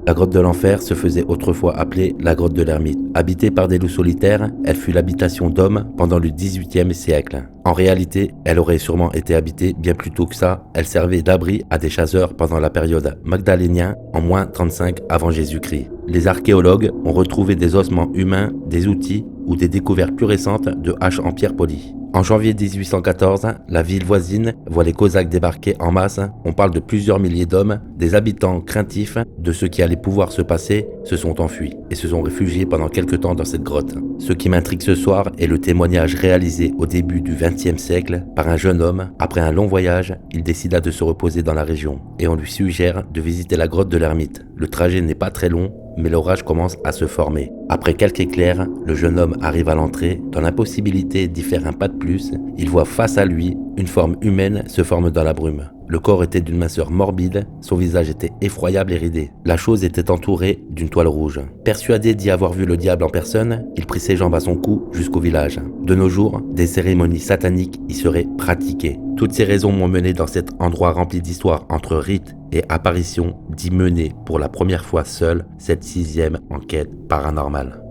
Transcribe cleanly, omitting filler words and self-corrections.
La grotte de l'enfer se faisait autrefois appeler la grotte de l'ermite. Habitée par des loups solitaires, elle fut l'habitation d'hommes pendant le XVIIIe siècle. En réalité, elle aurait sûrement été habitée bien plus tôt que ça. Elle servait d'abri à des chasseurs pendant la période magdalénien en moins 35 avant Jésus-Christ. Les archéologues ont retrouvé des ossements humains, des outils ou des découvertes plus récentes de haches en pierre polie. En janvier 1814, la ville voisine voit les Cosaques débarquer en masse. On parle de plusieurs milliers d'hommes. Des habitants craintifs de ce qui allait pouvoir se passer se sont enfuis et se sont réfugiés pendant quelque temps dans cette grotte. Ce qui m'intrigue ce soir est le témoignage réalisé au début du XXe siècle par un jeune homme. Après un long voyage, il décida de se reposer dans la région et on lui suggère de visiter la grotte de l'ermite. Le trajet n'est pas très long, mais l'orage commence à se former. Après quelques éclairs, le jeune homme arrive à l'entrée. Dans l'impossibilité d'y faire un pas de plus, il voit face à lui une forme humaine se forme dans la brume. Le corps était d'une minceur morbide, son visage était effroyable et ridé. La chose était entourée d'une toile rouge. Persuadé d'y avoir vu le diable en personne, il prit ses jambes à son cou jusqu'au village. De nos jours, des cérémonies sataniques y seraient pratiquées. Toutes ces raisons m'ont mené dans cet endroit rempli d'histoires entre rites et apparitions d'y mener pour la première fois seul cette 6e enquête paranormale.